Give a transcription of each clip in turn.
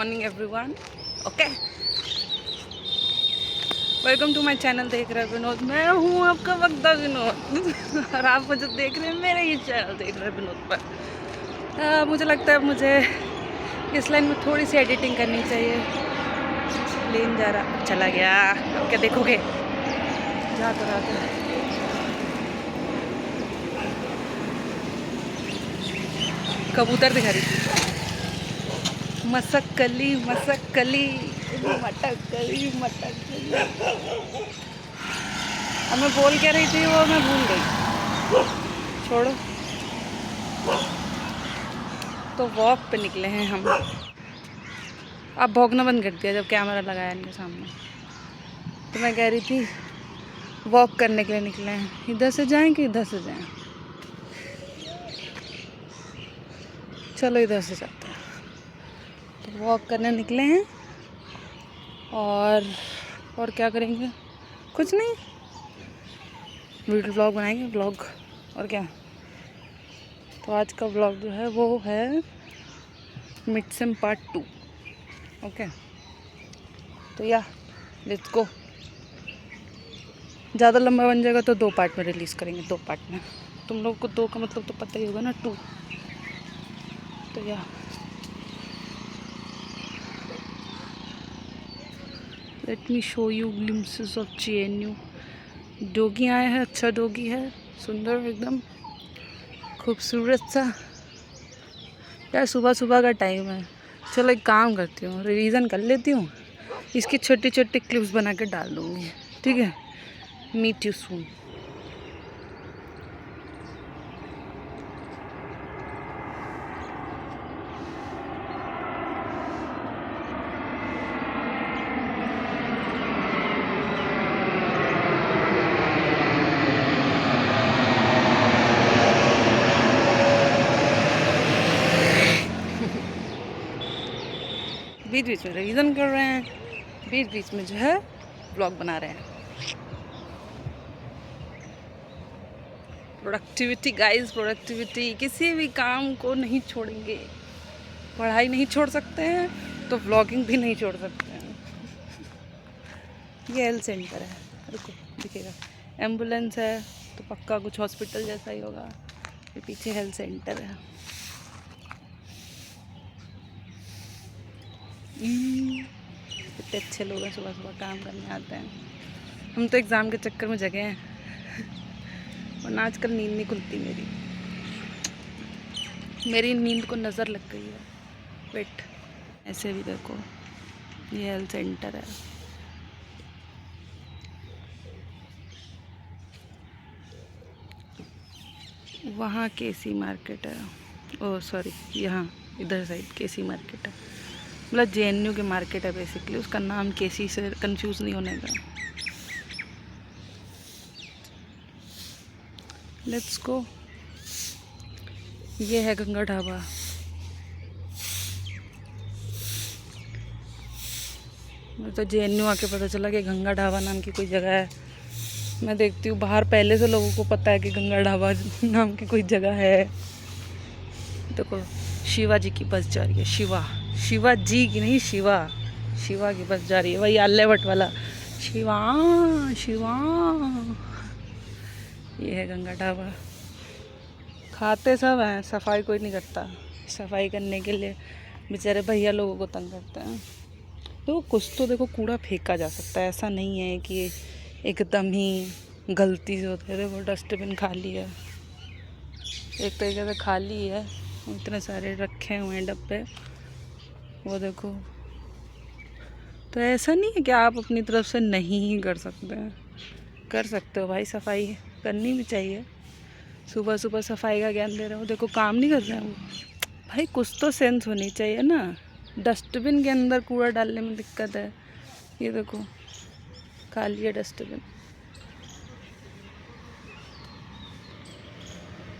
Morning everyone. Okay, welcome to my channel. देख रहे हैं विनोद, मैं हूँ आपका वक्ता विनोद और आप मुझे देख रहे हैं मेरे ये चैनल देख रहे हैं विनोद पर। मुझे लगता है मुझे इस लाइन में थोड़ी सी एडिटिंग करनी चाहिए। प्लेन जा रहा, चला गया। अब क्या देखोगे, जा तो रहा था। कबूतर दिखा रही थी, मसक्कली मसक्कली मटकली मटकली। अब मैं बोल क्या रही थी वो मैं भूल गई, छोड़ो। तो वॉक पे निकले हैं हम। अब भौंकना बंद कर दिया जब कैमरा लगाया इनके सामने। तो मैं कह रही थी वॉक करने के लिए निकले हैं। इधर से जाएं कि इधर से जाएं? चलो इधर से जाते हैं। तो वॉक करने निकले हैं और क्या करेंगे? कुछ नहीं, वीडियो ब्लॉग बनाएंगे, ब्लॉग और क्या। तो आज का ब्लॉग जो है वो है मिड सेम पार्ट 2। ओके, तो या लेट्स गो। ज़्यादा लंबा बन जाएगा तो 2 पार्ट में रिलीज़ करेंगे, 2 पार्ट में। तुम लोग को 2 का मतलब तो पता ही होगा ना, 2। तो या let me show you glimpses of JNU। Doggy आया है, अच्छा डॉगी है, सुंदर एकदम खूबसूरत सा। यार सुबह सुबह का टाइम है। चलो एक काम करती हूँ, रिवीजन कर लेती हूँ, इसकी छोटी छोटी क्लिप्स बना के डाल दूँगी। ठीक है, मीट यू सून। बीच बीच में रिवीजन कर रहे हैं, बीच बीच में जो है ब्लॉग बना रहे हैं। Productivity guys, productivity. किसी भी काम को नहीं छोड़ेंगे। पढ़ाई नहीं छोड़ सकते हैं तो व्लॉगिंग भी नहीं छोड़ सकते हैं। ये हेल्थ सेंटर है, रुको दिखेगा। एम्बुलेंस है तो पक्का कुछ हॉस्पिटल जैसा ही होगा। ये पीछे हेल्थ सेंटर है। कितने अच्छे लोग हैं, सुबह सुबह काम करने आते हैं। हम तो एग्ज़ाम के चक्कर में जगे हैं वरना आजकल नींद नहीं खुलती मेरी नींद को नज़र लग गई है। वेट, ऐसे भी देखो, ये हेल्थ सेंटर है। वहाँ केसी मार्केट है। ओह सॉरी, यहाँ इधर साइड केसी मार्केट है। मतलब JNU के मार्केट है बेसिकली। उसका नाम केसी से कंफ्यूज नहीं होने का। Let's go. ये है गंगा ढाबा। मुझे तो JNU आके पता चला कि गंगा ढाबा नाम की कोई जगह है। मैं देखती हूँ बाहर पहले से लोगों को पता है कि गंगा ढाबा नाम की कोई जगह है। देखो शिवा जी की बस जा रही है। शिवा जी की नहीं, शिवा की बस जा रही है। वही आलिया भट्ट वाला शिवा शिवा। ये है गंगा ढाबा। खाते सब हैं, सफाई कोई नहीं करता। सफाई करने के लिए बेचारे भैया लोगों को तंग करते हैं। देखो कुछ तो देखो कूड़ा फेंका जा सकता है, ऐसा नहीं है कि एकदम ही गलती से होता है। देखो डस्टबिन खाली है, एक तरीके से खाली है। इतने सारे रखे हुए हैं डब्बे, वो देखो। तो ऐसा नहीं है कि आप अपनी तरफ से नहीं ही कर सकते हैं, कर सकते हो भाई। सफाई करनी भी चाहिए। सुबह सुबह सफाई का ज्ञान दे रहे हो, देखो काम नहीं कर रहे हैं वो। भाई कुछ तो सेंस होनी चाहिए ना। डस्टबिन के अंदर कूड़ा डालने में दिक्कत है। ये देखो खाली है डस्टबिन।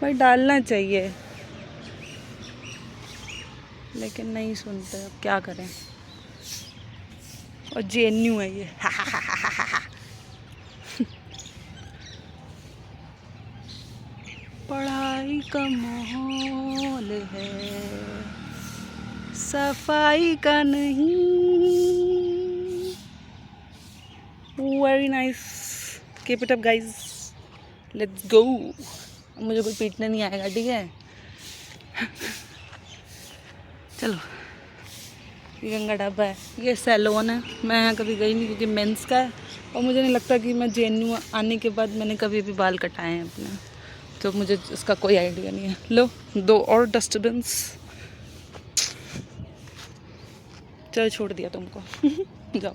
भाई डालना चाहिए लेकिन नहीं सुनते, अब क्या करें। और JNU है ये पढ़ाई का माहौल है, सफाई का नहीं। Very nice, keep it up guys, let's go. मुझे कोई पीटने नहीं आएगा, ठीक है। चलो, ये गंगा ढाबा है, ये सैलून है। मैं यहाँ कभी गई नहीं क्योंकि मेंस का है, और मुझे नहीं लगता कि मैं JNU आने के बाद मैंने कभी भी बाल कटाए हैं अपने, तो मुझे इसका कोई आइडिया नहीं है। लो 2 और डस्टबिन्स, चलो छोड़ दिया तुमको। जाओ।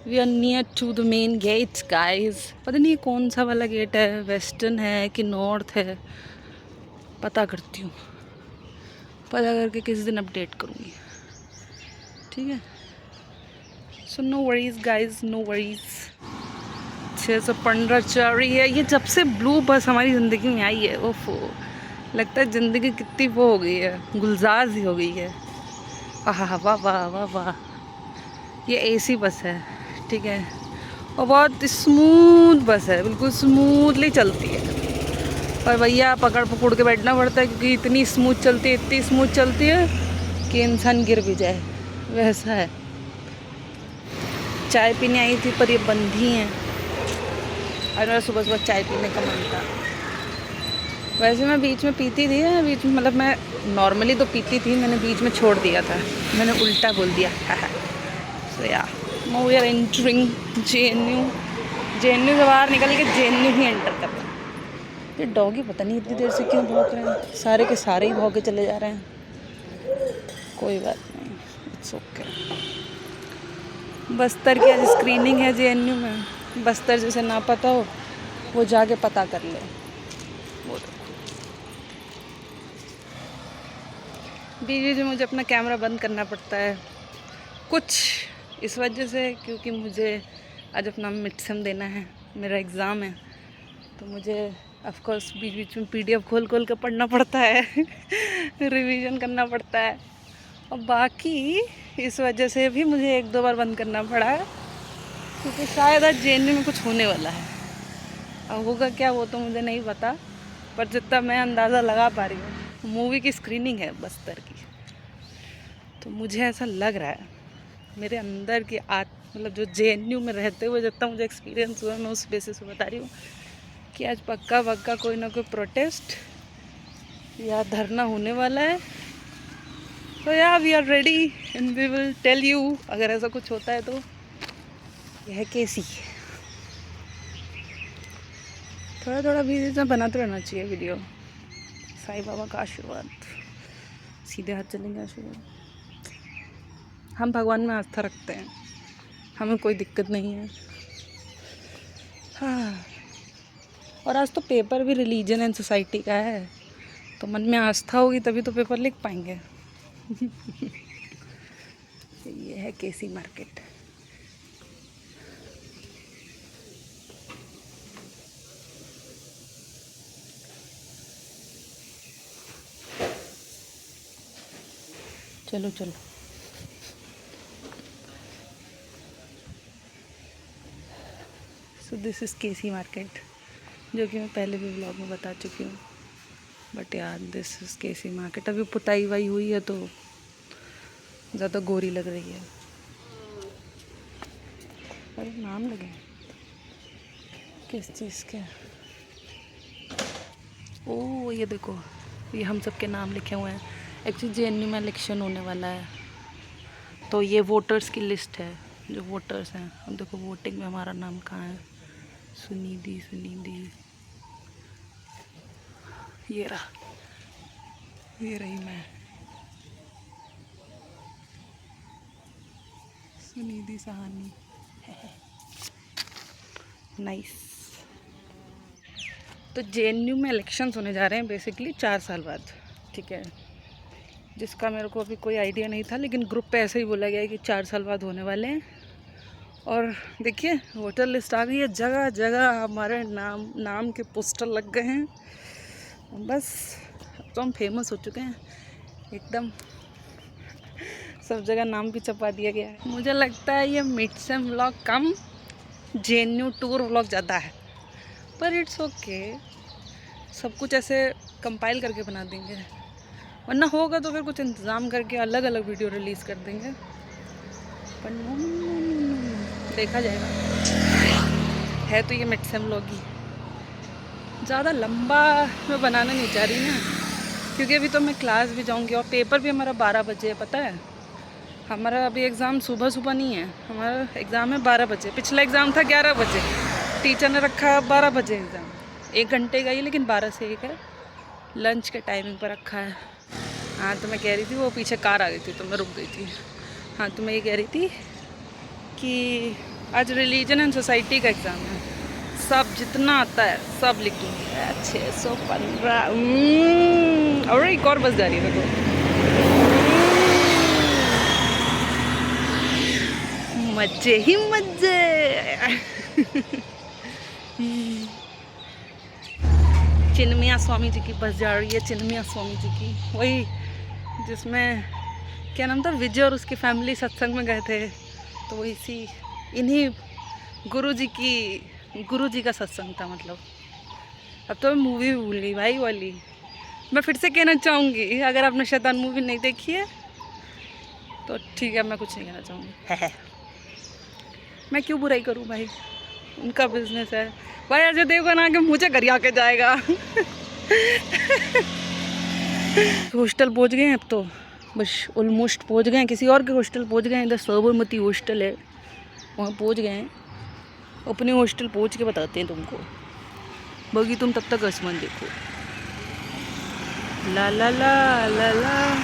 We are near to the main gate guys. पता नहीं कौन सा वाला गेट है, वेस्टर्न है कि नॉर्थ है, पता करती हूँ। पता करके किसी दिन अपडेट करूँगी, ठीक है। So no worries guys, no worries. 615 चल रही है। ये जब से ब्लू बस हमारी ज़िंदगी में आई है, ओफो, लगता है ज़िंदगी कितनी वो हो गई है, गुलजार सी हो गई है। आहा, वाह वाह वाह वाह। ये AC बस है, ठीक है, और बहुत स्मूथ बस है, बिल्कुल स्मूथली चलती है। पर भैया पकड़ पकड़ के बैठना पड़ता है क्योंकि इतनी स्मूथ चलती है, इतनी स्मूथ चलती है कि इंसान गिर भी जाए, वैसा है। चाय पीने आई थी पर ये बंद ही है, और मेरा सुबह सुबह चाय पीने का मन था। वैसे मैं बीच में पीती थी, बीच में मतलब मैं नॉर्मली तो पीती थी, मैंने बीच में छोड़ दिया था, मैंने उल्टा बोल दिया। So yeah now we are entering JNU से बाहर निकल के JNU ही एंटर कर रहा है। ये डॉगी पता नहीं इतनी देर से क्यों भौंक रहे हैं, सारे के सारे ही भौंके चले जा रहे हैं। कोई बात नहीं, इट्स ओके। बस्तर की आज स्क्रीनिंग है JNU में। बस्तर जैसे ना पता हो वो जाके पता कर ले। वो बीच में मुझे अपना कैमरा बंद करना पड़ता है कुछ इस वजह से, क्योंकि मुझे आज अपना मिड सेम देना है, मेरा एग्ज़ाम है, तो मुझे ऑफ कोर्स बीच बीच में PDF खोल खोल के पढ़ना पड़ता है। रिवीजन करना पड़ता है, और बाकी इस वजह से भी मुझे 1-2 बार बंद करना पड़ा है, क्योंकि शायद आज JNU में कुछ होने वाला है। अब होगा क्या वो तो मुझे नहीं पता, पर जितना मैं अंदाज़ा लगा पा रही हूँ, मूवी की स्क्रीनिंग है बस्तर की, तो मुझे ऐसा लग रहा है, मेरे अंदर की मतलब जो JNU में रहते हुए जितना मुझे एक्सपीरियंस हुआ, मैं उस बेसिस पे बता रही हूँ कि आज पक्का पक्का कोई ना कोई प्रोटेस्ट या धरना होने वाला है। तो yeah we are ready and we will tell you अगर ऐसा कुछ होता है तो। यह है केसी। थोड़ा थोड़ा भी इतना बनाते रहना चाहिए वीडियो। साईं बाबा का आशीर्वाद, सीधे हाथ चलेंगे आशीर्वाद। हम भगवान में आस्था रखते हैं, हमें कोई दिक्कत नहीं है। हाँ, और आज तो पेपर भी रिलीजन एंड सोसाइटी का है, तो मन में आस्था होगी तभी तो पेपर लिख पाएंगे। ये है केसी मार्केट। चलो चलो, so this is KC market, जो कि मैं पहले भी व्लॉग में बता चुकी हूँ, बट यार दिस इज़ केसी मार्केट। अभी पुताई वाई हुई है तो ज़्यादा गोरी लग रही है। अरे नाम लगे किस चीज़ के? ओह ये देखो, ये हम सब के नाम लिखे हुए हैं। एक्चुअली JNU में इलेक्शन होने वाला है, तो ये वोटर्स की लिस्ट है, जो वोटर्स हैं। अब देखो वोटिंग में हमारा नाम कहाँ है, सुनिधि सुनिधि, ये रहा, ये रही मैं, सुनिधि सहानी। नाइस। तो JNU में इलेक्शंस होने जा रहे हैं बेसिकली 4 साल बाद, ठीक है, जिसका मेरे को अभी कोई आइडिया नहीं था, लेकिन ग्रुप पे ऐसे ही बोला गया है कि 4 साल बाद होने वाले हैं। और देखिए वोटर लिस्ट आ गई है, जगह जगह हमारे नाम के पोस्टर लग गए हैं। बस अब तो हम फेमस हो चुके हैं एकदम, सब जगह नाम भी छपा दिया गया है। मुझे लगता है ये मिड सेम व्लॉग कम, JNU टूर व्लॉग ज़्यादा है, पर इट्स ओके। सब कुछ ऐसे कंपाइल करके बना देंगे, वरना होगा तो फिर कुछ इंतज़ाम करके अलग अलग वीडियो रिलीज़ कर देंगे। पर देखा जाएगा। है तो ये मिट्सम व्लॉग ही, ज़्यादा लंबा मैं बनाना नहीं चाह रही ना, क्योंकि अभी तो मैं क्लास भी जाऊंगी और पेपर भी हमारा 12 बजे है। पता है हमारा अभी एग्ज़ाम सुबह सुबह नहीं है, हमारा एग्ज़ाम है 12 बजे। पिछला एग्ज़ाम था 11 बजे, टीचर ने रखा है 12 बजे एग्ज़ाम। 1 घंटे का ही, लेकिन 12 से 1 है, लंच के टाइमिंग पर रखा है। हाँ तो मैं कह रही थी, वो पीछे कार आ गई थी तो मैं रुक गई थी। हाँ तो मैं ये कह रही थी कि आज रिलीजन एंड सोसाइटी का एग्ज़ाम है, सब जितना आता है सब लिख दूँगी। 615 और एक और बस जा रही है देखो, मजे ही मजे। चिन्मया स्वामी जी की बस जा रही है, चिन्मया स्वामी जी की, वही जिसमें क्या नाम था, विजय और उसकी फैमिली सत्संग में गए थे। तो वो इन्हीं गुरु जी का सत्संग था। मतलब अब तो मैं मूवी भी भूल गई भाई वाली। मैं फिर से कहना चाहूँगी, अगर आपने शैतान मूवी नहीं देखी है तो ठीक है, मैं कुछ नहीं कहना चाहूँगी। मैं क्यों बुराई करूँ भाई, उनका बिजनेस है भाई। अजय देवगन आके मुझे घर आके जाएगा। हॉस्टल पहुँच गए हैं अब तो, बस ऑलमोस्ट पहुँच गए हैं। किसी और के हॉस्टल पहुँच गए हैं, इधर साबरमती हॉस्टल है, वहाँ पहुँच गए हैं। अपने हॉस्टल पहुँच के बताते हैं तुमको। बाकी तुम तब तक आसमान देखो। ला ला ला ला ला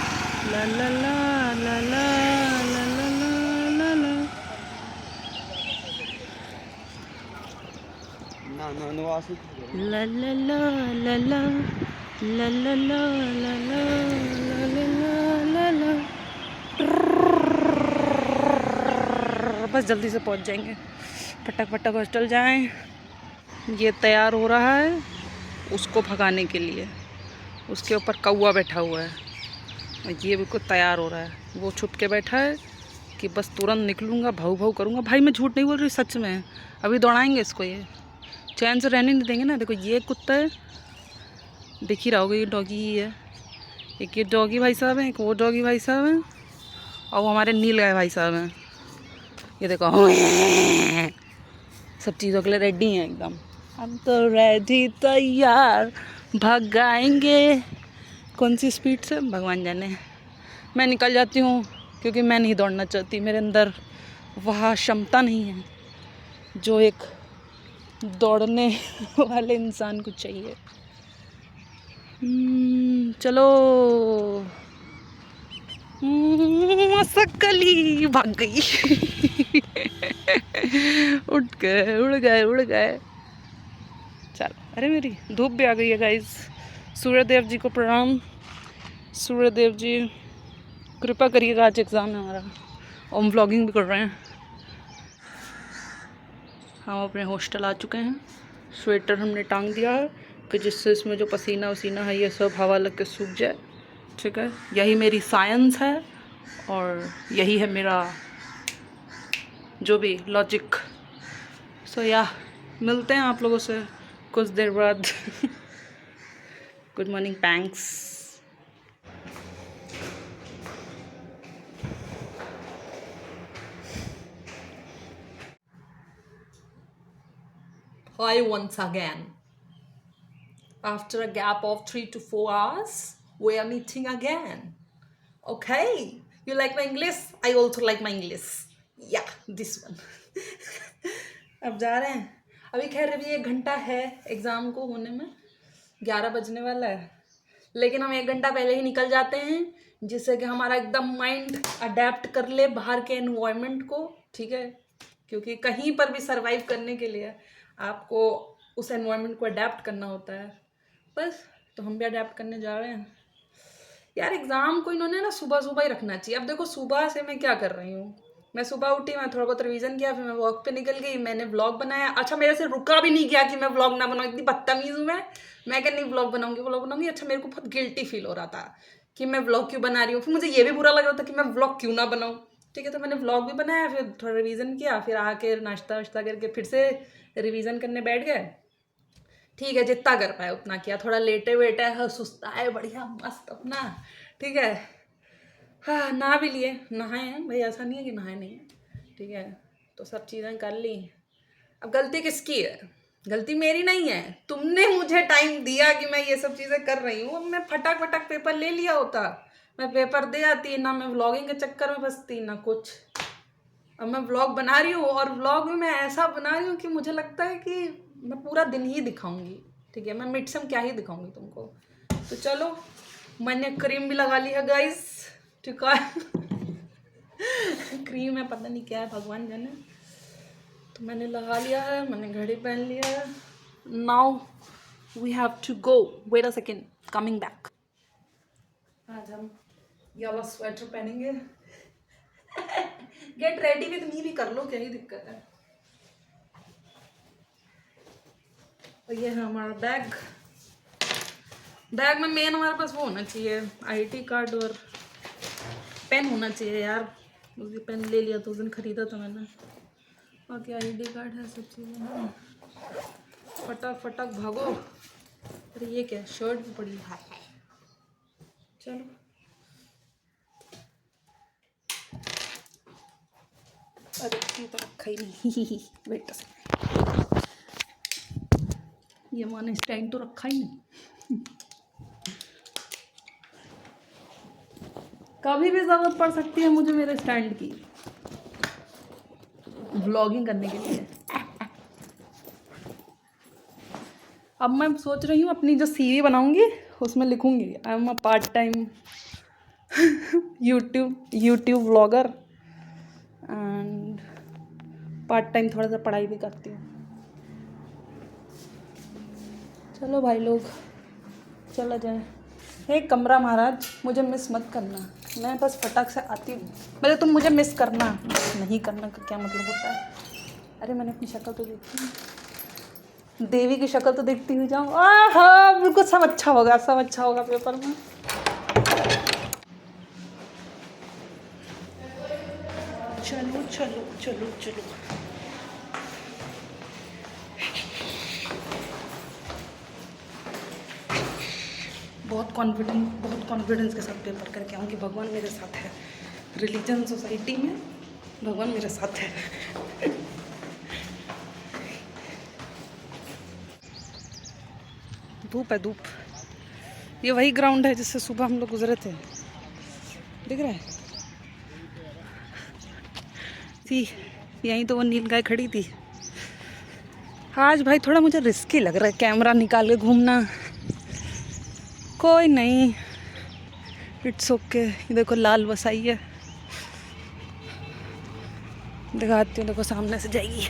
ला ला ला ला ला ला ला ला। ला ला ला ला ला ला ला ला ला ला ला। बस जल्दी से पहुंच जाएंगे, फटक फटक हॉस्टल जाएं। ये तैयार हो रहा है उसको भगाने के लिए, उसके ऊपर कौवा बैठा हुआ है और ये बिल्कुल तैयार हो रहा है। वो छुप के बैठा है कि बस तुरंत निकलूँगा, भाऊ भाऊ करूँगा। भाई मैं झूठ नहीं बोल रही, सच में। अभी दौड़ाएंगे इसको, ये चैन से रहने नहीं देंगे ना। देखो ये कुत्ता है, दिख ही रहा होगा, ये डॉगी ही है। एक ये डॉगी भाई साहब हैं, एक वो डॉगी भाई साहब हैं, और वो हमारे नील गाय भाई साहब हैं। ये देखो सब चीज़ों के लिए रेडी हैं एकदम। हम तो रेडी तैयार, भगाएंगे। कौन सी स्पीड से भगवान जाने। मैं निकल जाती हूँ क्योंकि मैं नहीं दौड़ना चाहती, मेरे अंदर वह क्षमता नहीं है जो एक दौड़ने वाले इंसान को चाहिए। चलो मसकली भाग गई। उड़ गए। चलो, अरे मेरी धूप भी आ गई है गाइस। सूर्यदेव जी को प्रणाम। सूर्यदेव जी कृपा करिएगा, आज एग्ज़ाम है हमारा और हम व्लॉगिंग भी कर रहे हैं। हम अपने हॉस्टल आ चुके हैं। स्वेटर हमने टांग दिया है कि जिससे इसमें जो पसीना वसीना है ये सब हवा लग के सूख जाए। ठीक है, यही मेरी साइंस है और यही है मेरा जो भी लॉजिक। सो या मिलते हैं आप लोगों से कुछ देर बाद। Good morning pangs. Hi once again. After a gap of 3 to 4 hours, we are meeting again. Okay, you like my English? I also like my English. Yeah, this one. अब जा रहे हैं। अभी खैर अभी 1 घंटा है एग्ज़ाम को होने में, 11 बजने वाला है, लेकिन हम 1 घंटा पहले ही निकल जाते हैं जिससे कि हमारा एकदम माइंड अडेप्ट कर ले बाहर के एनवायरनमेंट को। ठीक है, क्योंकि कहीं पर भी सरवाइव करने के लिए आपको उस एनवायरनमेंट को अडेप्ट करना होता है। बस तो हम भी अडेप्ट करने जा रहे हैं। यार एग्ज़ाम को इन्होंने ना सुबह सुबह ही रखना चाहिए। अब देखो सुबह से मैं क्या कर रही हूँ, मैं सुबह उठी, मैं थोड़ा बहुत रिवीजन किया, फिर मैं वॉक पे निकल गई, मैंने व्लॉग बनाया। अच्छा मेरे से रुका भी नहीं गया कि मैं व्लॉग ना बनाऊँ, इतनी बदतमीज़ हूँ मैं क्या नहीं व्लॉग बनाऊँगी। अच्छा मेरे को बहुत गिल्टी फील हो रहा था कि मैं व्लॉग क्यों बना रही हूँ, फिर मुझे ये भी बुरा लग रहा था कि मैं व्लॉग क्यों ना बनाऊँ। ठीक है, तो मैंने व्लॉग भी बनाया, फिर थोड़ा रिवीजन किया, फिर आके नाश्ता वाश्ता करके फिर से रिवीजन करने बैठ गए। ठीक है, जितना कर पाए उतना किया, थोड़ा लेटे वेटे है, सुस्ता है बढ़िया मस्त अपना, ठीक है। हाँ, नहा भी लिए, नहाए हैं भाई, ऐसा नहीं है कि नहाए नहीं है, ठीक है। तो सब चीज़ें कर ली। अब गलती किसकी है? गलती मेरी नहीं है, तुमने मुझे टाइम दिया कि मैं ये सब चीज़ें कर रही हूँ। मैं फटाक फटाक पेपर ले लिया होता, मैं पेपर दे आती, ना मैं व्लॉगिंग के चक्कर में फंसती ना कुछ। अब मैं व्लॉग बना रही हूँ, और व्लॉग में मैं ऐसा बना रही हूँ कि मुझे लगता है कि मैं पूरा दिन ही दिखाऊंगी, ठीक है। मैं मिड सम क्या ही दिखाऊंगी तुमको। तो चलो, मैंने क्रीम भी लगा ली है गाइस, ठीक है। क्रीम है, पता नहीं क्या है, भगवान जाने। तो मैंने लगा लिया है, मैंने घड़ी पहन लिया है। Now we have to go, wait a second, coming back. आज हम येलो स्वेटर पहनेंगे। गेट रेडी विद मी भी कर लो, क्या ही दिक्कत है। और ये है हमारा बैग। बैग में मेन हमारे पास वो होना चाहिए, आईडी कार्ड और पेन होना चाहिए यार। उस दिन पेन ले लिया तो उस दिन खरीदा था मैंने, बाकी आईडी कार्ड है, सब चीज़ें हैं। फटाक फटाक भागो। अरे ये क्या, शर्ट भी पड़ी है। चलो, अरे ये तो रखा ही नहीं। वेट से, ये मैंने स्टैंड तो रखा ही नहीं। कभी भी ज़रूरत पड़ सकती है मुझे मेरे स्टैंड की, व्लॉगिंग करने के लिए। अब मैं सोच रही हूँ अपनी जो सीवी बनाऊंगी उसमें लिखूंगी, I am a part time YouTube vlogger and part time थोड़ा सा पढ़ाई भी करती हूँ। चलो भाई लोग, चला जाए। हे कमरा महाराज, मुझे मिस मत करना, मैं बस फटाक से आती हूँ। मतलब तुम मुझे मिस करना, नहीं करना का क्या मतलब होता है? अरे मैंने अपनी शक्ल तो देखती हूँ, देवी की शक्ल तो देखती हुई जाऊँ। हाँ बिल्कुल, सब अच्छा होगा, सब अच्छा होगा पेपर में। चलो चलो चलो चलो, बहुत कॉन्फिडेंस के साथ पेपर करके आऊँगी। भगवान मेरे साथ है, रिलीजन सोसाइटी में भगवान मेरे साथ है। धूप है धूप। ये वही ग्राउंड है जिससे सुबह हम लोग गुजरे थे, दिख रहा है? थी यहीं तो वो नील गाय खड़ी थी। आज भाई थोड़ा मुझे रिस्की लग रहा है कैमरा निकाल के घूमना। कोई नहीं, इट्स ओके। देखो लाल बसाई है, दिखाती हूँ, देखो सामने से जाएगी।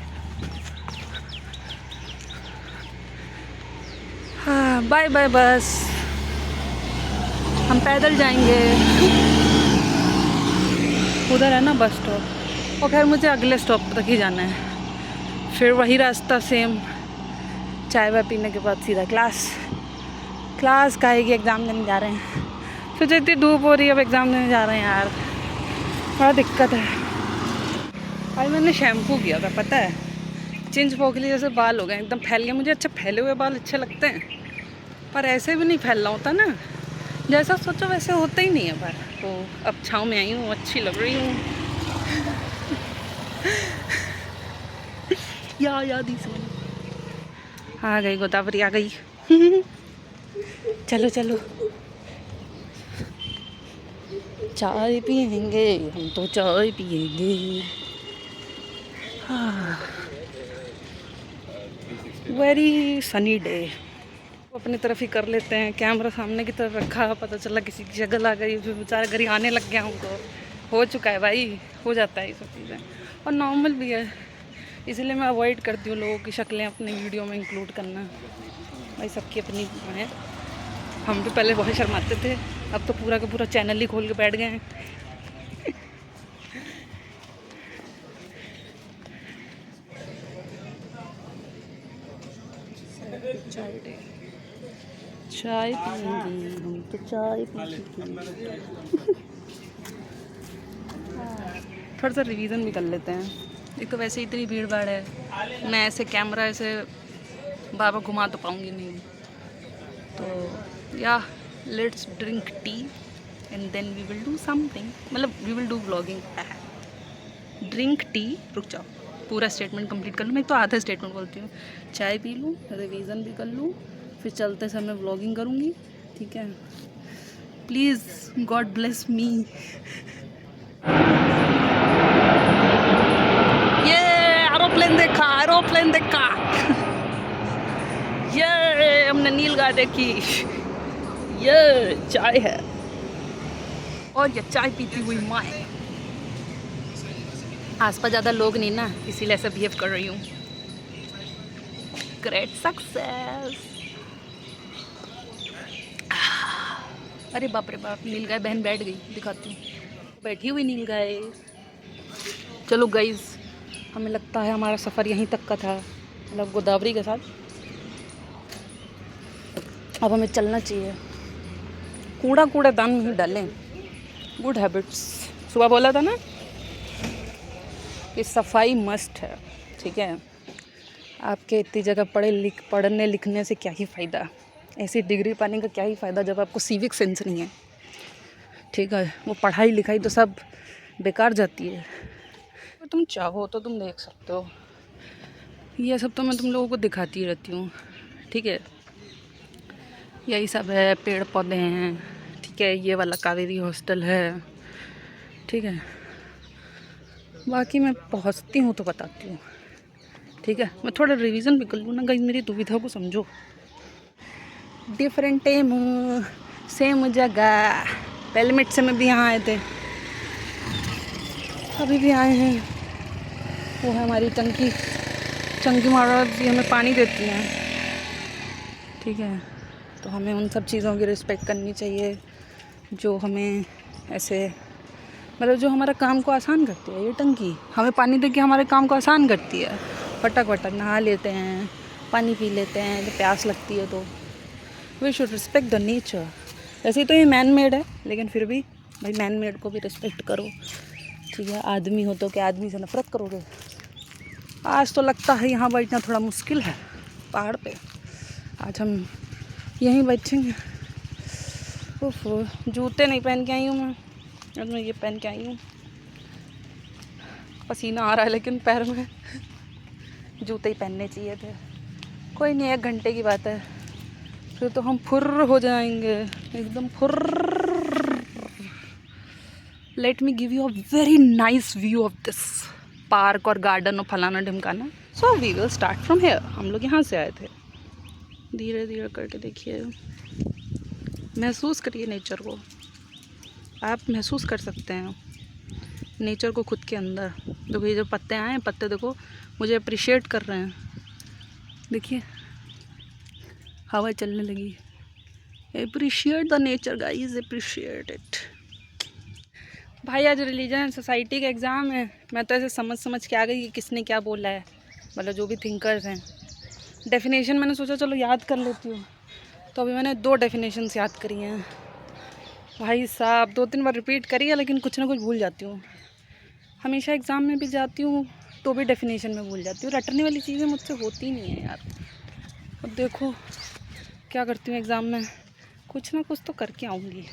हाँ बाय बाय, बस हम पैदल जाएंगे। उधर है ना बस स्टॉप, और खैर मुझे अगले स्टॉप तक ही जाना है, फिर वही रास्ता सेम। चाय वाय पीने के बाद सीधा क्लास का है कि एग्ज़ाम देने जा रहे हैं। फिर इतनी धूप हो रही है, अब एग्ज़ाम देने जा रहे हैं यार, बड़ा दिक्कत है। आज मैंने शैम्पू किया था, पता है, चिंच पोखली जैसे बाल हो गए, एकदम फैल गए। मुझे अच्छा फैले हुए बाल अच्छे लगते हैं, पर ऐसे भी नहीं फैलना होता ना, जैसा सोचो वैसे होता ही नहीं है। पर तो अब छाँव में आई हूँ, अच्छी लग रही हूँ। याद ही सुन, आ गई गोदावरी, आ गई। चलो चलो, चाय पियेंगे हम तो, चाय पियेंगे। हाँ, वेरी सनी डे। अपनी तरफ ही कर लेते हैं, कैमरा सामने की तरफ रखा, पता चला किसी की शक्ल आ गई, फिर बेचारा घर आने लग गया हमको। हो चुका है भाई, हो जाता है ये सब चीज़ें, और नॉर्मल भी है, इसलिए मैं अवॉइड करती हूँ लोगों की शक्लें अपने वीडियो में इंक्लूड करना। भाई सबकी अपनी है, हम भी पहले बहुत शर्माते थे, अब तो पूरा का पूरा चैनल ही खोल के बैठ गए हैं। चाय पियेंगे हम तो, चाय पियेंगे। थोड़ा सा रिवीजन भी कर लेते हैं, एक तो वैसे इतनी भीड़ भाड़ है, मैं ऐसे कैमरा ऐसे बाबा घुमा तो पाऊँगी नहीं। तो या let's drink tea and then we will do something, मतलब we will do vlogging. Drink tea, रुक जाओ पूरा स्टेटमेंट कंप्लीट कर लूँ। मैं तो आधा स्टेटमेंट बोलती हूँ। चाय पी लूँ, रिवीजन भी कर लूँ, फिर चलते समय व्लॉगिंग करूँगी, ठीक है। Please God bless me. ये एरोप्लेन देखा, एरोप्लेन देखा। ये हमने नीलगाय देखी। ये चाय है और ये चाय पीती हुई माँ है। आसपास ज़्यादा लोग नहीं ना, इसीलिए ऐसा बिहेव कर रही हूँ। Great success. अरे बाप रे बाप, नीलगाय बहन बैठ गई, दिखाती हूँ। बैठी हुई नीलगाय। चलो गाइज, हमें लगता है हमारा सफ़र यहीं तक का था, मतलब गोदावरी के साथ। अब हमें चलना चाहिए। कूड़ादान में ही डालें। Good habits. सुबह बोला था ना कि सफाई मस्ट है, ठीक है। आपके इतनी जगह पढ़ने लिखने से क्या ही फ़ायदा, ऐसी डिग्री पाने का क्या ही फ़ायदा जब आपको सिविक सेंस नहीं है, ठीक है। वो पढ़ाई लिखाई तो सब बेकार जाती है। तो तुम चाहो तो तुम देख सकते हो, ये सब तो मैं तुम लोगों को दिखाती रहती हूँ, ठीक है। यही सब है, पेड़ पौधे हैं, ठीक है। ये वाला कावेरी हॉस्टल है, ठीक है। बाकी मैं पहुँचती हूँ तो बताती हूँ, ठीक है। मैं थोड़ा रिवीजन भी कर लूँ ना गाइस, मेरी दुविधा को समझो। डिफरेंट टाइम, सेम जगह। पहले मिनट से मैं भी यहाँ आए थे, अभी भी आए हैं। वो है हमारी टंकी महाराज जी हमें पानी देती हैं, ठीक है। तो हमें उन सब चीज़ों की रिस्पेक्ट करनी चाहिए जो हमें ऐसे, मतलब जो हमारा काम को आसान करती है। ये टंकी हमें पानी देके हमारे काम को आसान करती है। फटाक नहा लेते हैं, पानी पी लेते हैं जब प्यास लगती है। तो we should respect the nature. वैसे तो ये मैन मेड है, लेकिन फिर भी भाई मैन मेड को भी रिस्पेक्ट करो, ठीक है। आदमी हो तो क्या आदमी से नफरत करोगे? आज तो लगता है यहाँ बैठना थोड़ा मुश्किल है पहाड़ पे। आज हम यहीं बैठेंगे। उफ, जूते नहीं पहन के आई हूँ मैं, आज मैं ये पहन के आई हूँ। पसीना आ रहा है लेकिन पैर में जूते ही पहनने चाहिए थे। कोई नहीं, 1 घंटे की बात है, फिर तो हम फुर्र हो जाएंगे, एकदम फुर्र। Let me give you a very nice view of this park और गार्डन और फलाना ढिमकाना। So we will start from here. हम लोग यहाँ से आए थे। धीरे धीरे करके देखिए, महसूस करिए नेचर को। आप महसूस कर सकते हैं नेचर को खुद के अंदर। देखो ये जो पत्ते आए हैं, पत्ते देखो मुझे अप्रिशिएट कर रहे हैं। देखिए हवा चलने लगी। Appreciate the nature guys, appreciate it. भाई आज रिलीजन एंड सोसाइटी का एग्ज़ाम है। मैं तो ऐसे समझ के आ गई कि किसने क्या बोला है, मतलब जो भी थिंकर्स हैं। डेफिनेशन मैंने सोचा चलो याद कर लेती हूँ, तो अभी मैंने 2 डेफिनेशंस याद करी हैं। भाई साहब 2-3 बार रिपीट करी है, लेकिन कुछ ना कुछ भूल जाती हूँ। हमेशा एग्ज़ाम में भी जाती हूँ तो भी डेफिनेशन में भूल जाती हूँ। रटने वाली चीज़ें मुझसे होती नहीं है यार। अब देखो क्या करती हूँ एग्ज़ाम में, कुछ ना कुछ तो करके आऊँगी।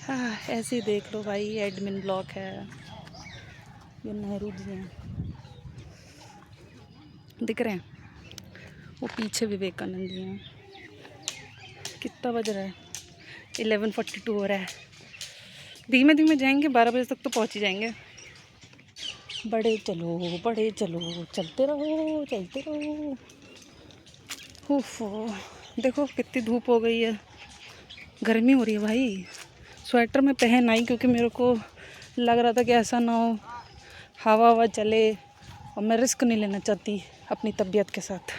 हाँ ऐसे ही देख लो भाई, एडमिन ब्लॉक है, ये नेहरू जी हैं, दिख रहे हैं। वो पीछे विवेकानंद जी हैं। कितना बज रहा है? 11:42 हो रहा है। धीमे धीमे जाएंगे, 12 बजे तक तो पहुँच ही जाएंगे। बड़े चलो चलते रहो। उफ, देखो कितनी धूप हो गई है, गर्मी हो रही है भाई। स्वेटर में पहन आई क्योंकि मेरे को लग रहा था कि ऐसा ना हो हवा चले, और मैं रिस्क नहीं लेना चाहती अपनी तबीयत के साथ,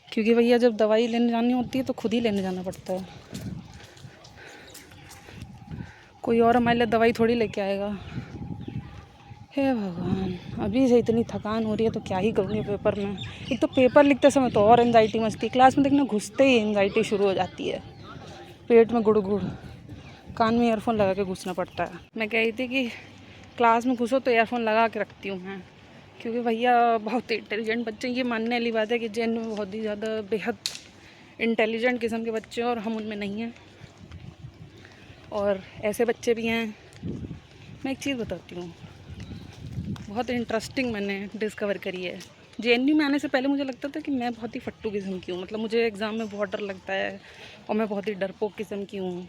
क्योंकि भैया जब दवाई लेने जानी होती है तो खुद ही लेने जाना पड़ता है। कोई और हमारे लिए दवाई थोड़ी लेके आएगा। हे भगवान, अभी से इतनी थकान हो रही है तो क्या ही करूँगी पेपर में। एक तो पेपर लिखते समय तो और एंजाइटी मचती है, क्लास में देखना घुसते ही एंजाइटी शुरू हो जाती है, पेट में गुड़, कान में ईयरफोन लगा के घुसना पड़ता है। मैं कह रही थी कि क्लास में घुसो तो ईयरफोन लगा के रखती हूँ मैं, क्योंकि भैया बहुत इंटेलिजेंट बच्चे हैं। ये मानने वाली बात है कि जैन में बहुत ही ज़्यादा बेहद इंटेलिजेंट किस्म के बच्चे हैं और हम उनमें नहीं हैं, और ऐसे बच्चे भी हैं। मैं एक चीज़ बताती हूँ, बहुत इंटरेस्टिंग मैंने डिस्कवर करी है। JNU में आने से पहले मुझे लगता था कि मैं बहुत ही फट्टू किस्म की हूँ, मतलब मुझे एग्ज़ाम में बहुत डर लगता है और मैं बहुत ही डरपोक किस्म की हूँ,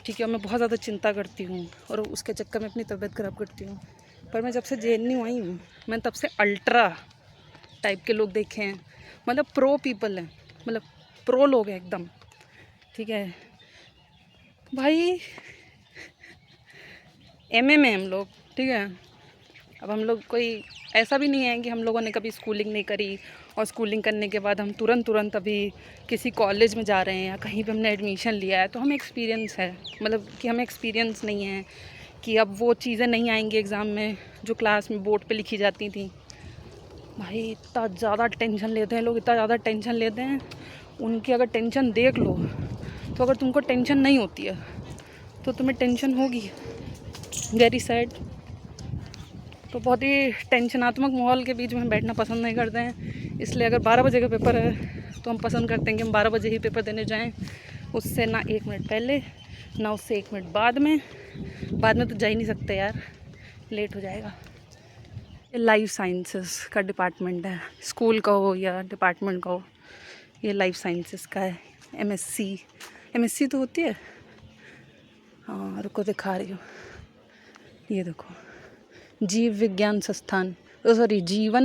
ठीक है। मैं बहुत ज़्यादा चिंता करती हूँ और उसके चक्कर में अपनी तबीयत ख़राब करती हूँ। पर मैं जब से JNU आई हूँ, मैंने तब से अल्ट्रा टाइप के लोग देखे हैं, मतलब प्रो पीपल हैं, मतलब प्रो लोग हैं एकदम, ठीक है भाई। MM में हम लोग, ठीक है। अब हम लोग कोई ऐसा भी नहीं है कि हम लोगों ने कभी स्कूलिंग नहीं करी और स्कूलिंग करने के बाद हम तुरंत अभी किसी कॉलेज में जा रहे हैं या कहीं पे हमने एडमिशन लिया है तो हमें एक्सपीरियंस है, मतलब कि हमें एक्सपीरियंस नहीं है कि अब वो चीज़ें नहीं आएंगी एग्ज़ाम में जो क्लास में बोर्ड पे लिखी जाती थी। भाई इतना ज़्यादा टेंशन लेते हैं लोग, इतना ज़्यादा टेंशन लेते हैं। उनकी अगर टेंशन देख लो तो अगर तुमको टेंशन नहीं होती है तो तुम्हें टेंशन होगी। Very sad. तो बहुत ही टेंशनात्मक माहौल के बीच में हम बैठना पसंद नहीं करते हैं, इसलिए अगर 12 बजे का पेपर है तो हम पसंद करते हैं कि हम 12 बजे ही पेपर देने जाएं, उससे ना 1 मिनट पहले ना उससे 1 मिनट बाद में तो जा ही नहीं सकते यार, लेट हो जाएगा। ये लाइफ साइंसेस का डिपार्टमेंट है, स्कूल का हो या डिपार्टमेंट का हो, ये लाइफ साइंसेस का है। MSc तो होती है, हाँ रुको दिखा रही हूँ, ये देखो, जीवन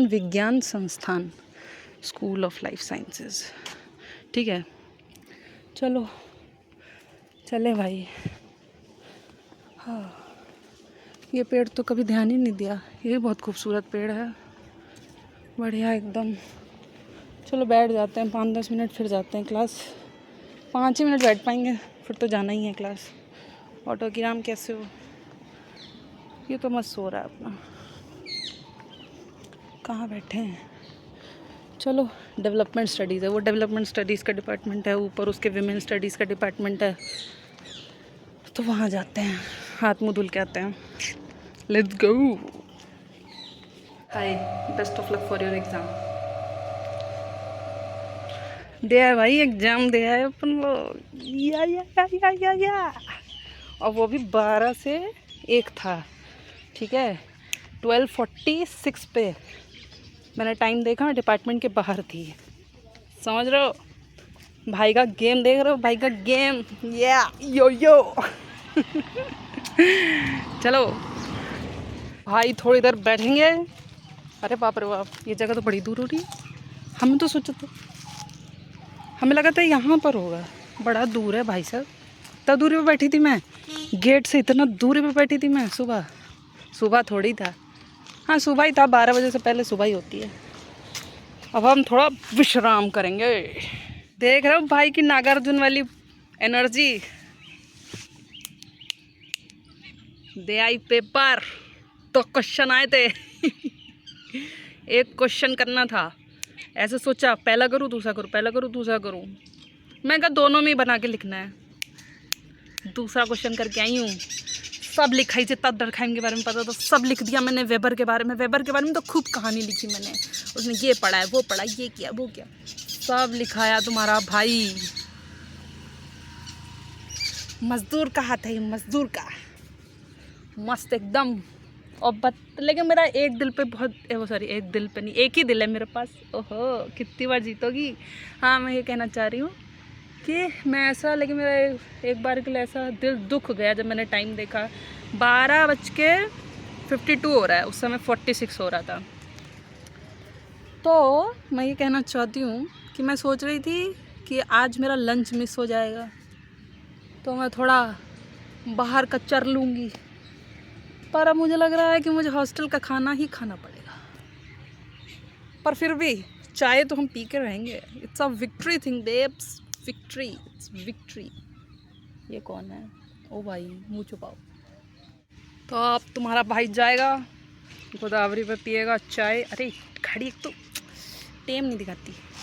विज्ञान संस्थान, स्कूल ऑफ लाइफ साइंसेस, ठीक है। चलो चले भाई। हाँ, ये पेड़ तो कभी ध्यान ही नहीं दिया, ये बहुत खूबसूरत पेड़ है, बढ़िया एकदम। चलो बैठ जाते हैं 5-10 मिनट, फिर जाते हैं क्लास। 5 ही मिनट बैठ पाएंगे, फिर तो जाना ही है क्लास। ऑटो की राम कैसे हो? ये तो मस्त सो रहा है अपना, कहाँ बैठे हैं। चलो डेवलपमेंट स्टडीज़ है, वो डेवलपमेंट स्टडीज़ का डिपार्टमेंट है, ऊपर उसके विमेन स्टडीज़ का डिपार्टमेंट है, तो वहाँ जाते हैं, हाथ मुँह धुल के आते हैं। Let's go. Hi, best of luck for your exam. दे आए भाई, एग्ज़ाम दे आए अपन लोग, या। और वो भी 12 से 1 था, ठीक है। 12:46 पे मैंने टाइम देखा, मैं डिपार्टमेंट के बाहर थी, समझ रहे हो? भाई का गेम देख रहे हो, भाई का गेम, या यो चलो भाई थोड़ी देर बैठेंगे। अरे बाप रे बाप, ये जगह तो बड़ी दूर हो रही है। हमें तो सोचा था, हमें लगा था यहाँ पर होगा, बड़ा दूर है भाई साहब। इतना दूरी पे बैठी थी मैं, गेट से इतना दूरी पे बैठी थी मैं। सुबह थोड़ी था, हाँ सुबह ही था, 12 बजे से पहले सुबह ही होती है। अब हम थोड़ा विश्राम करेंगे। देख रहे हो भाई की नागार्जुन वाली एनर्जी। दे आई पेपर तो क्वेश्चन आए थे एक क्वेश्चन करना था, ऐसे सोचा पहला करूँ दूसरा करूँ, मैं कहा दोनों में ही बना के लिखना है। दूसरा क्वेश्चन करके आई हूँ, सब लिखा ही, जितना दरखाइम के बारे में पता था सब लिख दिया मैंने। वेबर के बारे में तो खूब कहानी लिखी मैंने, उसने ये पढ़ा है वो पढ़ा, ये किया वो किया, सब लिखाया तुम्हारा भाई। मजदूर का हाथ है ये, मजदूर का, मस्त एकदम। और लेकिन मेरा एक दिल पे बहुत, वो सॉरी एक दिल पे नहीं, एक ही दिल है मेरे पास। ओहो कितनी बार जीतोगी। हाँ मैं ये कहना चाह रही हूँ कि मैं ऐसा, लेकिन मेरा एक बार के लिए ऐसा दिल दुख गया जब मैंने टाइम देखा 12:52 हो रहा है, उस समय 46 हो रहा था। तो मैं ये कहना चाहती हूँ कि मैं सोच रही थी कि आज मेरा लंच मिस हो जाएगा तो मैं थोड़ा बाहर का चर लूँगी, पर अब मुझे लग रहा है कि मुझे हॉस्टल का खाना ही खाना पड़ेगा। पर फिर भी चाय तो हम पी के रहेंगे। It's a victory thing babes, victory. ये कौन है? ओ भाई मुँह छुपाओ। तो अब तुम्हारा भाई जाएगा गोदावरी पे, पिएगा चाय। अरे घड़ी एक तो टेम नहीं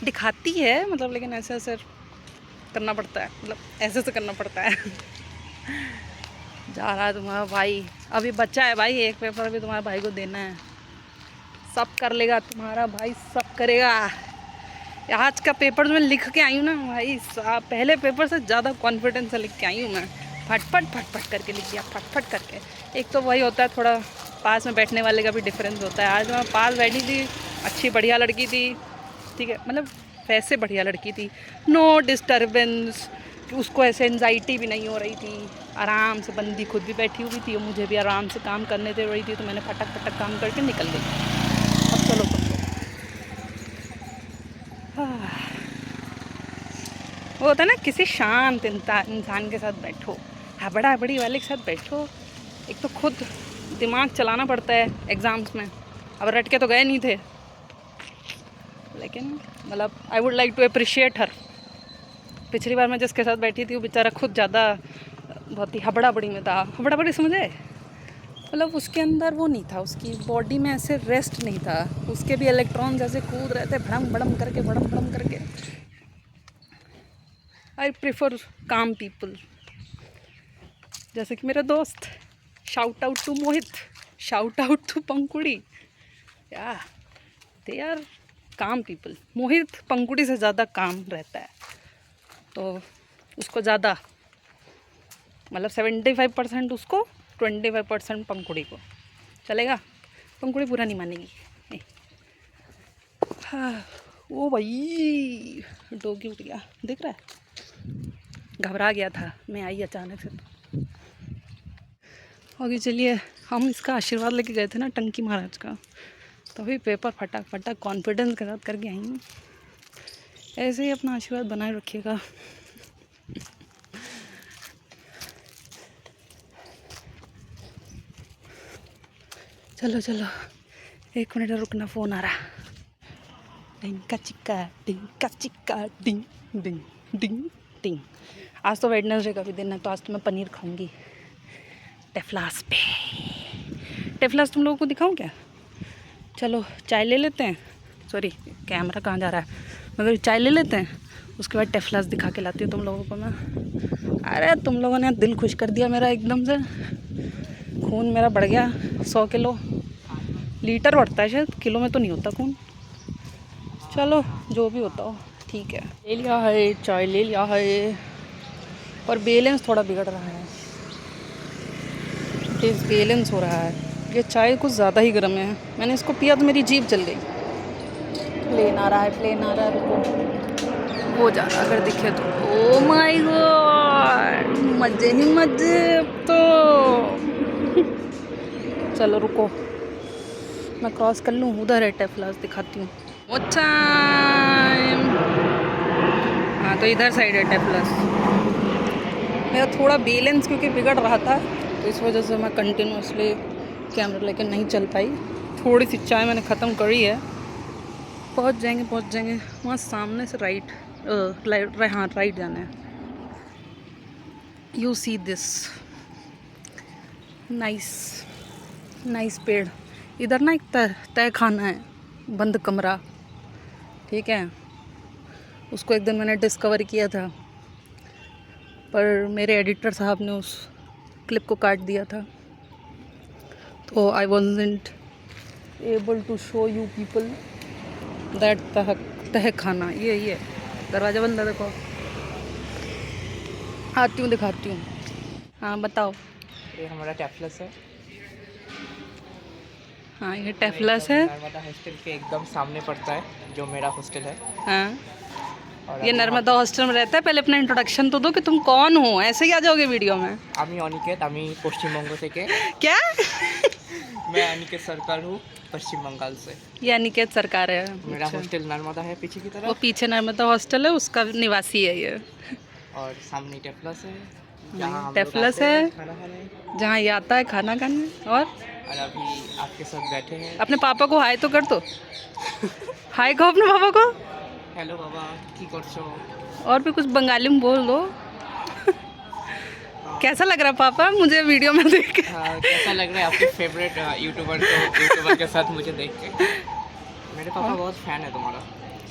दिखाती है मतलब, लेकिन ऐसे करना पड़ता है, मतलब ऐसे करना पड़ता है जा रहा है तुम्हारा भाई, अभी बच्चा है भाई, एक पेपर भी तुम्हारे भाई को देना है। सब कर लेगा तुम्हारा भाई, सब करेगा। आज का पेपर में लिख के आई हूँ ना भाई साहब, पहले पेपर से ज़्यादा कॉन्फिडेंस से लिख के आई हूँ मैं। फटफट करके लिख दिया, फटफट करके। एक तो वही होता है, थोड़ा पास में बैठने वाले का भी डिफरेंस होता है। आज मैं पास बैठी थी, अच्छी बढ़िया लड़की थी, ठीक है, मतलब वैसे बढ़िया लड़की थी, नो डिस्टर्बेंस, उसको ऐसे एंजाइटी भी नहीं हो रही थी, आराम से बंदी खुद भी बैठी हुई थी और मुझे भी आराम से काम करने दे रही थी। तो मैंने फटक काम करके निकल गई। अब चलो तुम लोग, वो होता है ना, किसी शांत इंसान के साथ बैठो, हबड़ा बड़ी वाले के साथ बैठो। एक तो खुद दिमाग चलाना पड़ता है एग्ज़ाम्स में। अब रट के तो गए नहीं थे, लेकिन मतलब I would like to appreciate her. पिछली बार मैं जिसके साथ बैठी थी वो बेचारा खुद ज़्यादा बहुत ही हबड़ा बड़ी में था। हबड़ा बड़ी समझे, मतलब उसके अंदर वो नहीं था, उसकी बॉडी में ऐसे रेस्ट नहीं था, उसके भी इलेक्ट्रॉन्स ऐसे कूद रहे थे भड़म भड़म करके। आई प्रेफर काम पीपल, जैसे कि मेरा दोस्त, shout out to Mohit, shout out to Pankuri, या they are calm people. Mohit Pankuri से ज़्यादा काम रहता है, तो उसको ज़्यादा, मतलब 75% उसको, 25% पंकुड़ी को। चलेगा, पंकुड़ी पूरा नहीं मानेगी। हाँ, ओ भाई डोगी उठ गया, दिख रहा है, घबरा गया था, मैं आई अचानक से। तो चलिए, हम इसका आशीर्वाद लेके गए थे ना टंकी महाराज का, तभी पेपर फटाक कॉन्फिडेंस के साथ करके आई हूँ। ऐसे ही अपना आशीर्वाद बनाए रखिएगा। चलो 1 मिनट रुकना, फ़ोन आ रहा। डिंका चिक्का डिंग डिंग डिंग डिंग। आज तो वेडनेसडे का भी दिन है, तो आज तो मैं पनीर खाऊंगी टेफ्लास पे। टेफ्लास तुम लोगों को दिखाऊं क्या? चलो चाय ले लेते हैं, सॉरी कैमरा कहाँ जा रहा है, मगर चाय ले लेते हैं, उसके बाद टेफ्लास दिखा के लाती हूँ तुम लोगों को मैं। अरे तुम लोगों ने दिल खुश कर दिया मेरा, एकदम से खून मेरा बढ़ गया 100 किलो, लीटर बढ़ता है शायद, किलो में तो नहीं होता खून। चलो जो भी होता हो ठीक है। ले लिया है, चाय ले लिया है, और बैलेंस थोड़ा बिगड़ रहा है, डिसबैलेंस हो रहा है। ये चाय कुछ ज़्यादा ही गर्म है, मैंने इसको पिया तो मेरी जीभ जल गई। प्लेन आ रहा है, रुको, वो जा रहा अगर दिखे तो। ओ माय गॉड, मज़े ही मज़े तो। चलो रुको, मैं क्रॉस कर लूँ, उधर है टेफ्लास, दिखाती हूँ। टाइम, हाँ तो इधर साइड है टेफ्लास। मेरा थोड़ा बैलेंस क्योंकि बिगड़ रहा था, तो इस वजह से मैं कंटिन्यूसली कैमरा लेकर नहीं चल पाई। थोड़ी सी चाय मैंने ख़त्म करी है, पहुंच जाएंगे वहाँ सामने से राइट, हाँ राइट जाना है। यू सी दिस नाइस पेड़। इधर ना एक तय खाना है, बंद कमरा, ठीक है, उसको एक दिन मैंने डिस्कवर किया था, पर मेरे एडिटर साहब ने उस क्लिप को काट दिया था, तो I wasn't able to show you people that तह खाना। ये दरवाज़ा बंद है, देखो, आती हूँ दिखाती हूँ। हाँ बताओ। ये हमारा टेफ्लास है। हाँ ये टेफ्लास है, नर्मदा हॉस्टल के एकदम सामने पड़ता है, जो मेरा हॉस्टल है। हाँ ये नर्मदा हॉस्टल में रहता है। पहले अपना इंट्रोडक्शन तो दो कि तुम कौन हो, ऐसे ही आ जाओगे वीडियो में। আমি অনিকেত, আমি পশ্চিমবঙ্গ থেকে। क्या? मैं अनिकेत सरकार हूँ, पश्चिम बंगाल से। ये अनिकेत सरकार है। मेरा अच्छा। हॉस्टल नर्मदा है पीछे की तरफ, वो पीछे नर्मदा हॉस्टल है, उसका निवासी है ये। और सामने टेफ्लास है, नहीं, जहाँ हम लोग टेफ्लास आते हैं है। खाना खाने। जहाँ ये आता है खाना खाने। और अभी आपके साथ बैठे हैं। अपने पापा को हाय तो कर दो। हाय कहो अपने पापा को। हेलो बाबा, की करछो? और भी कुछ बंगाली में बोल दो। कैसा लग रहा है पापा मुझे वीडियो में देख के? हाँ, कैसा लग रहा है आपके फेवरेट यूट्यूबर के साथ मुझे देख के? मेरे पापा बहुत फैन है तुम्हारा,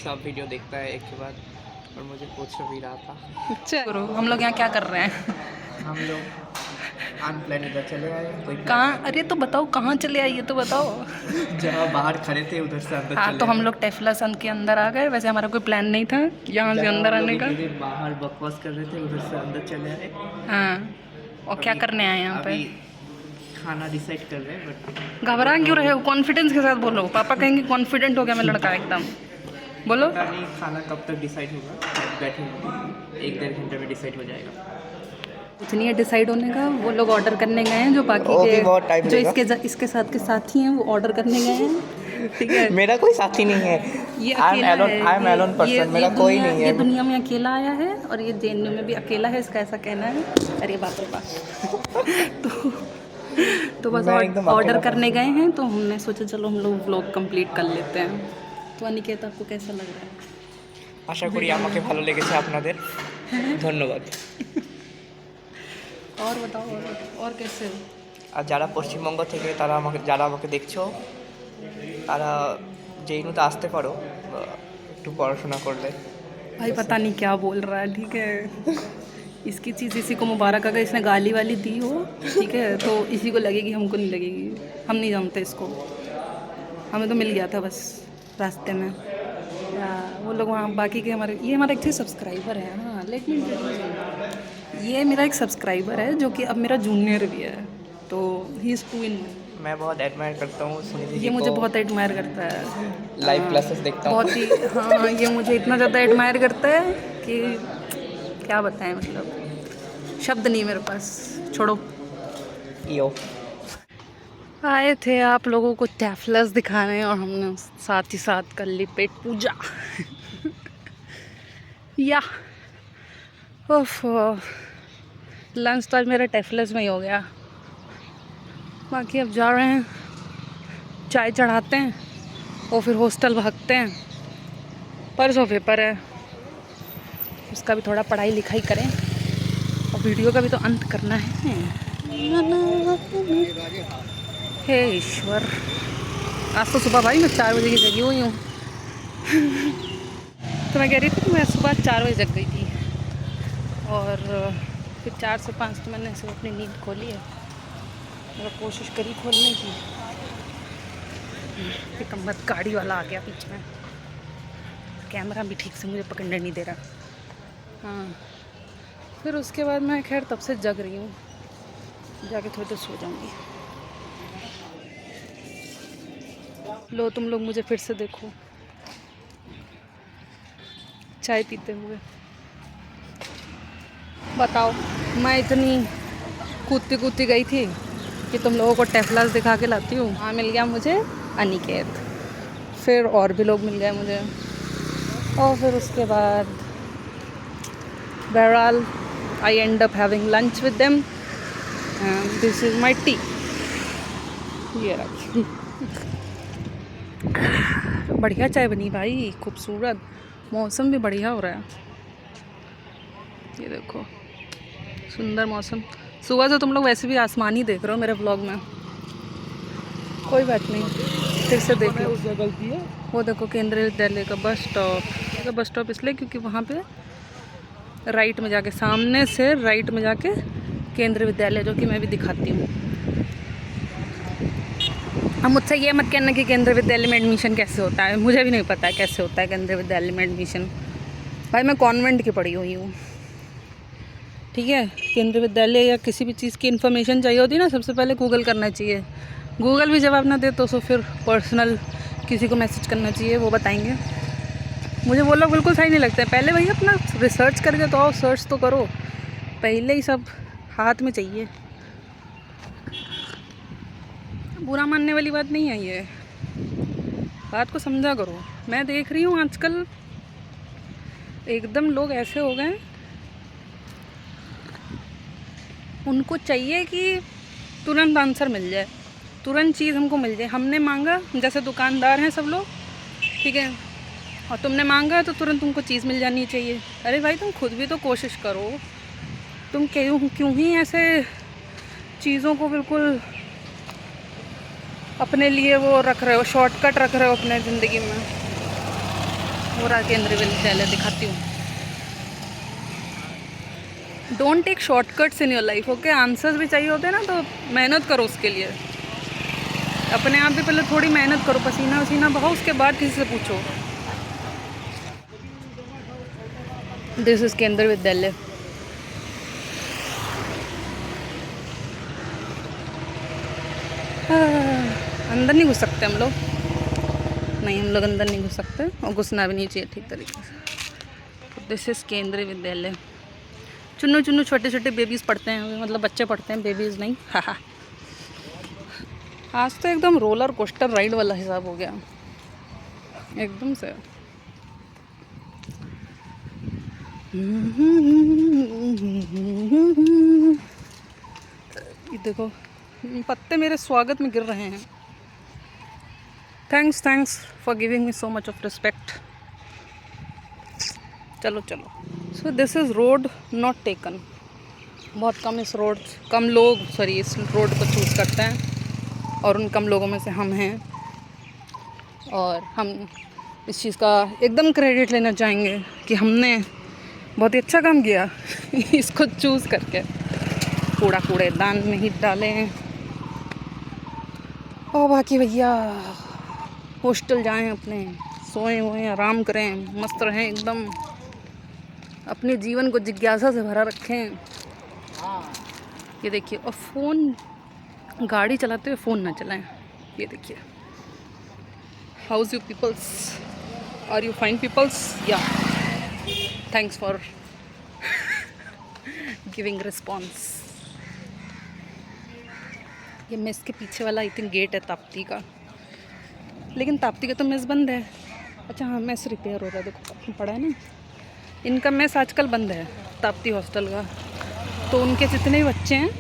सब वीडियो देखता है एक के बाद, और मुझे पूछ भी रहा था। अच्छा हम लोग यहाँ क्या कर रहे हैं? हम लोग अनप्लान इधर चले आए, कोई कहाँ? अरे तो बताओ कहाँ चले आइए तो बताओ। जहाँ बाहर खड़े थे उधर से अंदर हाँ चले तो हम आए। लोग टेफ्ला सन के अंदर आ गए। वैसे हमारा कोई प्लान नहीं था यहाँ से जहाँ अंदर हम लोग आने का। इतनी देर बाहर बकवास कर रहे थे उधर से अंदर चले आए। हाँ, और क्या अभी- करने आए यहाँ पे? अभी खाना डिसाइड कर रहे हैं बट घबरा क्यों रहे हो? कॉन्फिडेंस के साथ बोलो। पापा कहेंगे कॉन्फिडेंट हो गया मैं लड़का एकदम। बोलो। पता नहीं खाना कब तक डिसाइड होगा, बैठे 1-1.5 घंटे में डिसाइड हो जाएगा। कुछ नहीं है डिसाइड होने का। वो लोग ऑर्डर करने गए हैं जो बाकी वो भी के बहुत टाइम जो लेगा। इसके साथ के साथी हैं वो ऑर्डर करने गए हैं। ठीक है, मेरा कोई साथी नहीं है, ये आई एम अकेला एलोन, है। आई एम एलोन पर्सन, मेरा कोई नहीं ये है। दुनिया में अकेला आया है और ये जेएनयू में भी अकेला है, इसका ऐसा कहना है। अरे बाप रे बाप। तो बस मैं एकदम ऑर्डर अकेला करने गए हैं तो हमने सोचा चलो हम लोग व्लॉग कंप्लीट कर लेते हैं। तो अनिकेत आपको कैसा लग रहा है? আশা করি আমাকে ভালো লেগেছে আপনাদের, ধন্যবাদ। और बताओ और कैसे हो? আর যারা পশ্চিমবঙ্গ থেকে যারা আমাকে দেখছো তারা জেএনইউতে আসতে পারো একটু পড়াশোনা করলে। भाई पता नहीं क्या बोल रहा है। ठीक है, इसकी चीज़ इसी को मुबारक अगर इसने गाली वाली दी हो, ठीक है, तो इसी को लगेगी, हमको नहीं लगेगी। हम नहीं जानते इसको, हमें तो मिल गया था बस रास्ते में। या वो लोग वहाँ बाकी के ये हमारा एक्चुअली सब्सक्राइबर है। हाँ लेकिन ये मेरा एक सब्सक्राइबर है जो कि अब मेरा जूनियर भी है, तो ही इज़ 2 in 1। मैं बहुत एडमायर करता हूँ सुनिधि जी ये मुझे को, बहुत एडमायर करता है। लाइव क्लासेस देखता हूँ। बहुत ही, हाँ ये मुझे इतना ज़्यादा एडमायर करता है कि क्या बताएं, मतलब शब्द नहीं मेरे पास। छोड़ो। यो आए थे आप लोगों को टैफलस दिखाने और हमने साथ ही साथ कर ली पेट पूजा। या ओफ, लंच तो आज मेरा टैफलस में ही हो गया। बाकी अब जा रहे हैं, चाय चढ़ाते हैं और फिर हॉस्टल भागते हैं। परसों पेपर है, उसका भी थोड़ा पढ़ाई लिखाई करें और वीडियो का भी तो अंत करना है। हे ईश्वर, आज तो सुबह भाई मैं 4 बजे की जगी हुई हूँ। तो मैं कह रही थी कि मैं सुबह 4 बजे जग गई थी और फिर 4 से 5 तो मैंने ऐसे अपनी नींद खोली है, मतलब कोशिश करी खोलने की। फिर मत गाड़ी वाला आ गया बीच में, कैमरा भी ठीक से मुझे पकड़ने नहीं दे रहा। हाँ, फिर उसके बाद मैं खैर तब से जग रही हूँ, जाके थोड़ी देर सो जाऊँगी। लो तुम लोग मुझे फिर से देखो चाय पीते हुए। बताओ, मैं इतनी कूदती कूदती गई थी कि तुम लोगों को टैफलस दिखा के लाती हूँ। हाँ, मिल गया मुझे अनिकेत, फिर और भी लोग मिल गए मुझे, और फिर उसके बाद बहरहाल I end up having lunch with them and this is my tea. ये रखी बढ़िया चाय बनी भाई, खूबसूरत, मौसम भी बढ़िया हो रहा है। ये देखो सुंदर मौसम। सुबह से तुम लोग वैसे भी आसमान ही देख रहे हो मेरे व्लॉग में, कोई बात नहीं, फिर से देख लो। गलती है वो देखो केंद्रीय विद्यालय का बस स्टॉप। बस स्टॉप इसलिए क्योंकि वहाँ पे राइट में जाके, सामने से राइट में जाके केंद्रीय विद्यालय, जो कि मैं भी दिखाती हूँ। अब मुझसे ये मत कहना कि केंद्रीय विद्यालय में एडमिशन कैसे होता है, मुझे भी नहीं पता है कैसे होता है केंद्रीय विद्यालय में एडमिशन। भाई मैं कॉन्वेंट की पढ़ी हुई हूँ, ठीक है। केंद्रीय विद्यालय या किसी भी चीज़ की इन्फॉर्मेशन चाहिए होती है ना, सबसे पहले गूगल करना चाहिए। गूगल भी जवाब ना दे तो फिर पर्सनल किसी को मैसेज करना चाहिए, वो बताएंगे। मुझे वो लोग बिल्कुल सही नहीं लगता है। पहले भाई अपना रिसर्च करके तो आओ, सर्च तो करो, पहले ही सब हाथ में चाहिए। बुरा मानने वाली बात नहीं है ये, बात को समझा करो। मैं देख रही हूँ आजकल एकदम लोग ऐसे हो गए, उनको चाहिए कि तुरंत आंसर मिल जाए, तुरंत चीज़ हमको मिल जाए। हमने मांगा, जैसे दुकानदार हैं सब लोग, ठीक है, और तुमने मांगा तो तुरंत तुमको चीज़ मिल जानी चाहिए। अरे भाई तुम खुद भी तो कोशिश करो। तुम क्यों ही ऐसे चीज़ों को बिल्कुल अपने लिए वो रख रहे हो, शॉर्टकट रख रहे हो अपने ज़िंदगी में। वो रहा केंद्रीय विद्यालय, दिखाती हूँ। Don't take shortcuts in your life, okay. Answers भी चाहिए होते हैं ना, तो मेहनत करो उसके लिए। अपने आप भी पहले थोड़ी मेहनत करो, पसीना वसीना बहाओ, उसके बाद किसी से पूछो। दिस इज केंद्रीय विद्यालय। अंदर नहीं घुस सकते हम लोग, नहीं हम लोग अंदर नहीं घुस सकते, और घुसना भी नहीं चाहिए ठीक तरीके से। दिस इज केंद्रीय विद्यालय। चुन्नू चुन्नू छोटे छोटे बेबीज़ पढ़ते हैं, मतलब बच्चे पढ़ते हैं, बेबीज़ नहीं। हाँ। आज तो एकदम रोलर कोस्टर राइड वाला हिसाब हो गया एकदम से। ये देखो पत्ते मेरे स्वागत में गिर रहे हैं। Thanks for giving me so much of respect. चलो चलो। So this is road not taken. बहुत कम इस रोड, कम लोग इस रोड को चूज़ करते हैं, और उन कम लोगों में से हम हैं। और हम इस चीज़ का एकदम क्रेडिट लेना चाहेंगे कि हमने बहुत ही अच्छा काम किया इसको चूज़ करके। कूड़ेदान में ही डालें, और बाकी भैया हॉस्टल जाएं, अपने सोएं वोएं, आराम करें, मस्त रहें एकदम, अपने जीवन को जिज्ञासा से भरा रखें। ये देखिए, और फ़ोन, गाड़ी चलाते हुए फ़ोन ना चलाएं। ये देखिए। How's you peoples, are you fine peoples? Yeah thanks for giving response. ये मेस के पीछे वाला आई थिंक गेट है ताप्ती का, लेकिन ताप्ती का तो मेस बंद है। अच्छा हाँ, मेस रिपेयर हो रहा है, देखो पड़ा है ना। इनका मेस आजकल बंद है, ताप्ती हॉस्टल का। तो उनके जितने भी बच्चे हैं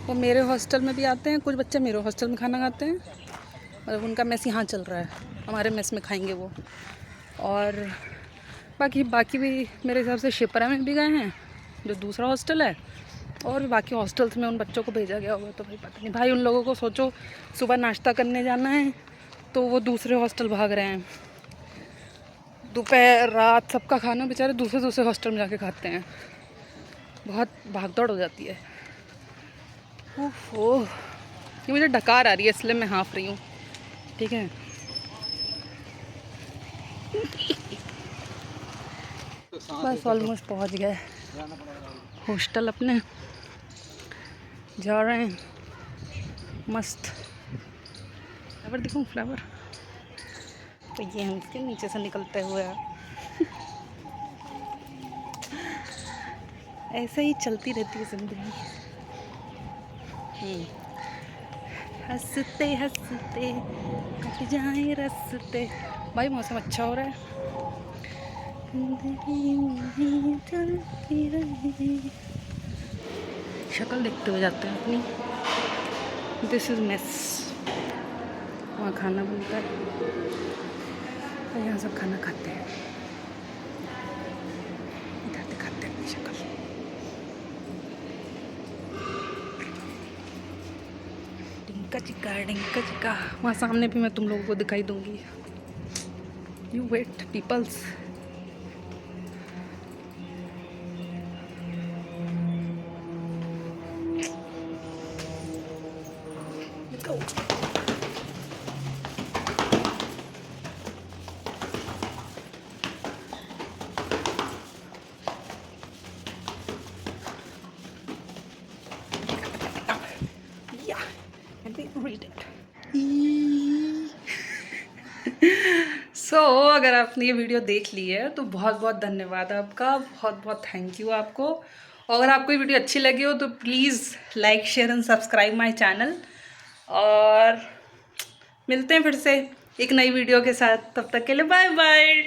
वो मेरे हॉस्टल में भी आते हैं, कुछ बच्चे मेरे हॉस्टल में खाना खाते हैं, मतलब उनका मेस यहाँ चल रहा है, हमारे मेस में खाएंगे वो। और बाकी भी मेरे हिसाब से शिप्रा में भी गए हैं, जो दूसरा हॉस्टल है, और भी बाकी हॉस्टल्स में उन बच्चों को भेजा गया होगा। तो भाई पता नहीं भाई, उन लोगों को सोचो सुबह नाश्ता करने जाना है तो वो दूसरे हॉस्टल भाग रहे हैं, दोपहर रात सबका खाना बेचारे दूसरे हॉस्टल में जाके खाते हैं। बहुत भागदौड़ हो जाती है। ओह, ये मुझे डकार आ रही है, इसलिए मैं हाँफ रही हूँ, ठीक है। बस ऑलमोस्ट पहुँच गए हॉस्टल अपने, जा रहे हैं मस्त। फ्लावर दिखाऊं? फ्लावर तो ये हम इसके नीचे से निकलते हुए ऐसे ही चलती रहती है जिंदगी। हंसते हंसते कट जाए रस्ते। भाई मौसम अच्छा हो रहा है, चलती रही। शक्ल देखते हुए जाते हैं अपनी। दिस इज़ मेस, वहाँ खाना बनता है और यहाँ सब खाना खाते हैं। इधर दिखाते हैं अपनी शक्ल। डिंका चिक्का, वहाँ सामने भी मैं तुम लोगों को दिखाई दूंगी। You wait peoples. सो अगर आपने ये वीडियो देख ली है तो बहुत बहुत धन्यवाद आपका, बहुत बहुत थैंक यू आपको। और अगर आपको ये वीडियो अच्छी लगी हो तो please like share and subscribe my channel, और मिलते हैं फिर से एक नई वीडियो के साथ। तब तक के लिए बाय बाय।